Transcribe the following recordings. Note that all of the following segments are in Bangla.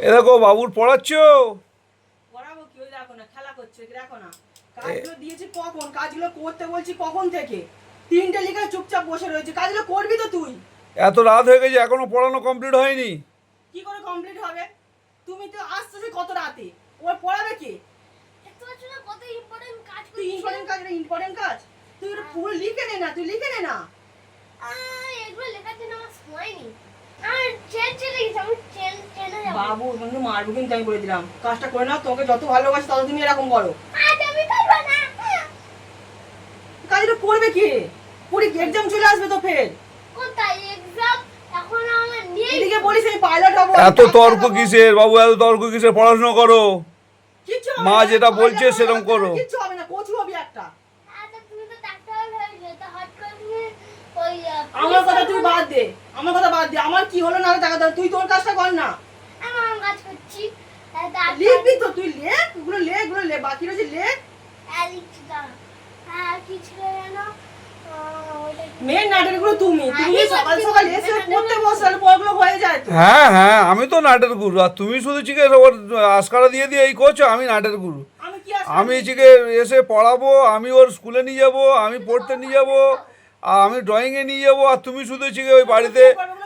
এ দেখো বাবুর পড়াচ্ছো? পড়াবো কি, ওই দেখো না খেলা করছে, দেখো না। কাজগুলো দিয়েছি কখন, কাজগুলো করতে বলছি কখন থেকে, 3টে লিখে চুপচাপ বসে রয়েছে। কাজগুলো করবি তো তুই? এত রাত হয়ে গেছে এখনো পড়ানো কমপ্লিট হয়নি? কি করে কমপ্লিট হবে? তুমি তো আসতেছে কত রাতে, ওর পড়াবে কে? কত ইম্পর্টেন্ট কাজ তুই ইম্পর্টেন্ট কাজ, ইম্পর্টেন্ট কাজ তুই ওটা পুরো লিখে নে না, তুই লিখে নে না। এগুলো লেখার জন্য আমার সময় নেই। আর চলে গেছে, আমি ট্রেনে যাব। বাবু বন্ধু মারবো কিন্তু, আমি বলে দিলাম। কাজটা করে নাও, তোমাকে যত ভালোবাসি তত তুমি এরকম করো। আজ আমি করবো না। কাজটা করবে কে? পুরি এক্সাম চলে আসবে তো ফের। কোথায় এক্সাম? এখন আমার নেই। এদিকে বলিস আমি পাইলট হবো। এত তর্ক কিসের বাবু, এত তর্ক কিসের? পড়াশোনা করো, কিচ্ছু হবে মা না, যেটা বলছে পাইলট সেরকম হবো, করো। কিচ্ছু হবে না, কচু হবি একটা। আচ্ছা তুমি তো ডাক্তার হয়ে তো হট করে ওই আমার কথা তুই বাদ দে, আমার কথা বাদ দে। আমার কি হলো না টাকা দাও, তুই তোর কাজটা কর না। আমি আমার কাজ করছি। লিখবি তো তুই, লেখ এগুলো, লেখ এগুলো, লেখ বাকি রয়েছে লেখ। কি ছিল জানো? মেন নাটকগুলো তুমি সকাল সকাল এসে পড়তে বসে, তাহলে পড়াগুলো হয়ে যায় তো। হ্যাঁ হ্যাঁ, আমি তো নাটের গুরু, আর তুমি শুধু চিকে ওর আস্কারা দিয়ে দিয়ে এই করছো। আমি নাটের গুরু, আমি কি আসলে আমি চিকে এসে পড়াবো, আমি ওর স্কুলে নিয়ে যাবো, আমি পড়তে নিয়ে যাবো, আর আমি ড্রয়িংয়ে নিয়ে যাবো, আর তুমি শুধু চিকে ওই বাড়িতে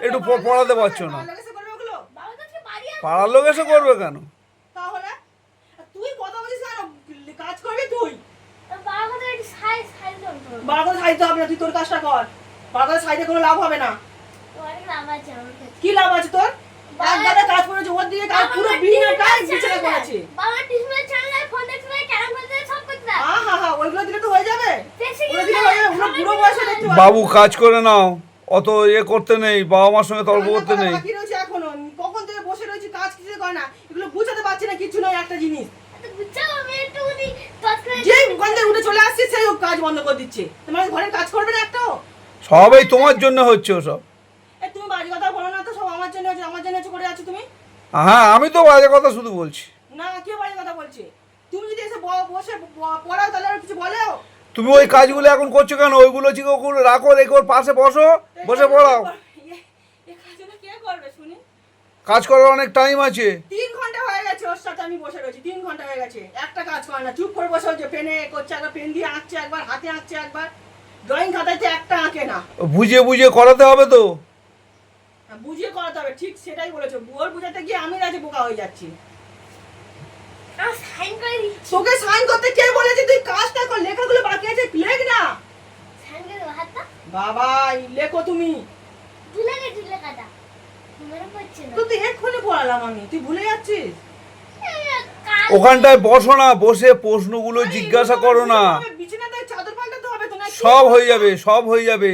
একটু পড়াতে পারছো না। ভালো লেগেছে করবে ওগুলো? বাবা কাছে বাড়ি আছে। পাড়ার লোক এসে করবে কেন? তাহলে তুই কথা বলিস না, কাজ করবি তুই। বাবা কাছে একটু সাইজ করতে হবে। বাবা কথা সাইতে হবে না, তুই তোর কাজটা কর। বাবা কথা সাইতে কোনো লাভ হবে না। অনেক লাভ আছে আমার কাছে। কি লাভ আছে তোর? একবারে কাজ করেছে, ওর দিকে কাজ পুরো বিনাটাই বিছানা করেছে। বাবা টিউশনে চলে, ফোন দেখতে থাকে, ক্যারাম খেলতে সব করতে থাকে। হা ওইগুলো দিলে তো হয়ে যাবে। বেশি ওগুলো দিলে হয়ে যাবে, ওগুলো বুড়ো বয়সে দেখতে পাবি। বাবু কাজ করে নাও, অত করতে নেই, বাবা মার সঙ্গে তর্ক করতে নেই। বাকি রয়েছে এখনো, কখন থেকে বসে রয়েছি, কাজ কিছু করে না। এগুলো বুঝাতে পারছি না, কিছু নয় একটা জিনিস। তো বুঝছো আমি একটুখানি তৎক্ষণাৎ যেই গন্ধে উঠে চলে আসছে সেই কাজ বন্ধ করে দিচ্ছে। তোমার ঘরের কাজ করবে না একটাও? সবই তোমার জন্য হচ্ছে ওসব। এই তুমি বাড়ি কথা বলো না তো, সব আমার জন্য হচ্ছে, আমার জন্য হচ্ছে করে আছো তুমি। হ্যাঁ, আমি তো বাজে কথা শুধু বলছি। না, কে বাড়ি কথা বলছে? তুমি যদি এসে বসে পড়াও তাহলে আর কিছু বলেও। তুমি ওই কাজগুলো এখন করছো কেন? ওইগুলো চিকে ওগুলো রাখো, রেখে ওর পাশে বসো, বসে পড়াও। এই কাজগুলো কে করবে শুনি? কাজ করার অনেক টাইম আছে। 3 ঘন্টা হয়ে গেছে ওর সাথে আমি বসে রয়েছি, 3 ঘন্টা হয়ে গেছে, একটা কাজ করে না, চুপ করে বসে হচ্ছে। পেনে করছে, একবার পেন দিয়ে আঁকছে, একবার হাতে আঁকছে, একবার ড্রয়িং খাতাতে একটা আঁকে না। বুঝিয়ে বুঝিয়ে করাতে হবে তো। বুঝিয়ে করাতে হবে, ঠিক সেটাই বলেছো। ওর বুঝাতে গিয়ে আমি রাজি বোকা হয়ে যাচ্ছি। আমি সাইন করে দিচ্ছি। তোকে সাইন করতে কে বলেছে? তুই কাজটা কর, লেখাগুলো বাকি আছে, লেখ না। সাইন করে দেবো হাতটা। বাবা লেখো তুমি। ঢিলে কাটা মনে পড়ছে না। তো তুই এক্ষুনি পড়ালাম আমি, তুই ভুলে যাচ্ছিস। কাল ওখানটায় বসো না, বসে প্রশ্নগুলো জিজ্ঞাসা করো না। বিছানাতে চাদর পাল্টাতে হবে তো না? সব হয়ে যাবে, সব হয়ে যাবে।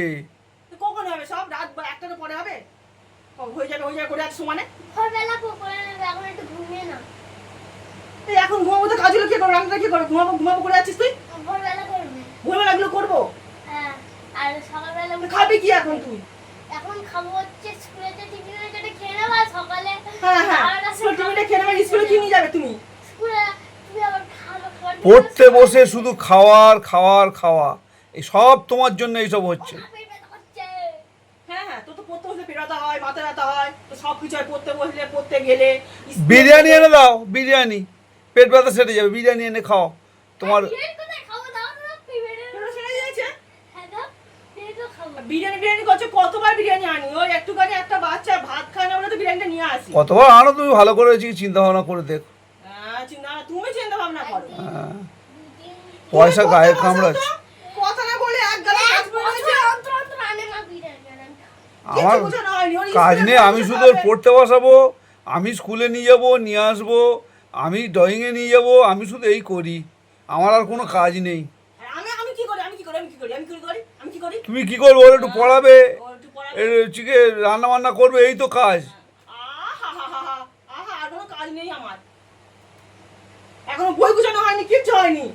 কখন হবে সব? রাত 1টার পরে হবে? হয়ে যাবে করে আজ সমানে। ভোরবেলা করে নেবে, এখন একটু ঘুমিয়ে না। তুই এখন ঘুমাবো তো, কাজগুলো কি করবো, রান্নাটা কি করবো? ঘুমাবো করে আছিস তুই? ভোরবেলা করবে। ভোরবেলাগুলো করবো। হ্যাঁ, আর সকালবেলা খাবি কি এখন তুই? এখন খাবো হচ্ছে স্কুলে যে টিফিন আছে যেটা খেয়ে নেবো, আর সকালে স্কুল টিফিনটা খেয়ে নেবে, স্কুলে কি নিয়ে যাবে তুমি? স্কুলে তুমি আবার খাবার পড়তে বসে শুধু খাওয়ার খাওয়ার খাওয়া, এই সব তোমার জন্য এইসব হচ্ছে। তোর তো পড়তে বসলে পেরাতে হয়, মাথা ব্যথা হয়, তো সব কিছু হয়। পড়তে বসলে, পড়তে গেলে বিরিয়ানি এনে দাও, বিরিয়ানি, পেট ব্যথা সেরে যাবে। বিরিয়ানি এনে খাও তোমার। বিরিয়ানি করছো, কতবার বিরিয়ানি আনি? ওই একটুখানি একটা বাচ্চা ভাত খায় না বলে তো বিরিয়ানিটা নিয়ে আসি। কতবার আনো তুমি, ভালো করে চিন্তা ভাবনা করে দেখো। তুমি চিন্তা ভাবনা করো। হ্যাঁ, পয়সা গায়ে কামড়াচ্ছে। কথা না বলে এক গালা কাজ বলে দিয়েছে। আমার কাজ নেই, আমি শুধু ওর পড়তে বসাবো, আমি স্কুলে নিয়ে যাবো, নিয়ে আসবো, আমি ড্রয়িংয়ে নিয়ে যাবো, আমি শুধু এই করি। আমার আর কোনো কাজ নেই। আমি কি করি, আমি কি করি, আমি কি করি, আমি কি করি, আমি কি করি? তুমি কি করবে? ওর একটু পড়াবে, ও একটু পড়াবে। চিকে রান্না বান্না করবে, এই তো কাজ। আর কোনো কাজ নেই আমার। এখনো বই গুছানো হয়নি, কিচ্ছু হয়নি।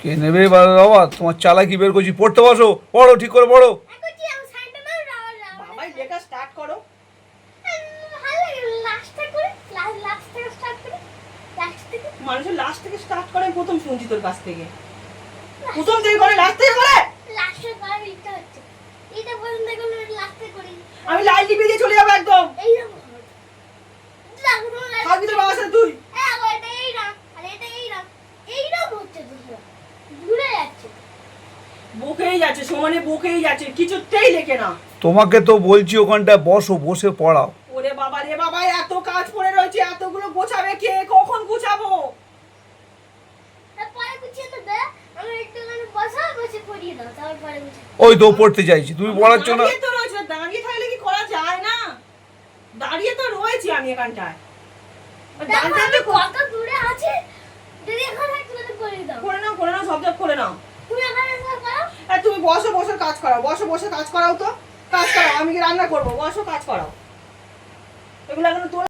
কে নেবে বাবা? তোমার চালাকি বের করছি। পড়তে বসো, পড়ো, ঠিক করে পড়ো। বাবাই লেখা স্টার্ট করো। মানুষের লাস্ট থেকে স্টার্ট করে, আমি প্রথম শুনছি তোর কাছ থেকে। প্রথম থেকে করে, লাস্ট থেকে করে। লাস্টে করার ইচ্ছা হচ্ছে। এটা পর্যন্ত আস্তে করি। আমি লাইট লিপিয়ে দিয়ে চলে যাবো একদম। এইরকম হবে। দেখো তোমার লাইট- থাকবি তোর বাবার সাথে তুই। গো, এটা এইরকম, আর এটা এইরকম। এইরকম হচ্ছে তো সব। ঘুরে যাচ্ছে। বকেই যাচ্ছে, সমানে বকেই যাচ্ছে, কিছুতেই লেখে না। তোমাকে তো বলছি ওখানটায় বসো, বসে পড়াও। ওরে বাবা রে বাবা, এত কাজ পড়ে রয়েছে, এতগুলো গোছাবে কে, কখন গোছাবো? তারপরে গুছিয়ে তো দে, আমি একটুখানি বসে পড়িয়ে দাও, তারপর পরে গুছিয়ে। ওই তো পড়তে চাইছি, তুমি পড়াচ্ছ না। দাঁড়িয়ে তো রয়েছে, দাঁড়িয়ে থাকলে কি করা যায় না? দাঁড়িয়ে তো রয়েছি আমি এখানটায়। দেখো দাঁড়িয়ে আমি তো কত দূরে আছি, যদি এখানে একটুখানি করে দাও। করে নাও, সব করে নাও। তুমি এখানে এসে করো। আর তুমি বসে বসে কাজ করাও, বসে কাজ করাও তো, কাজ করাও। আমি কি রান্না করবো? বসো কাজ করাও। এগুলো এখন তোলা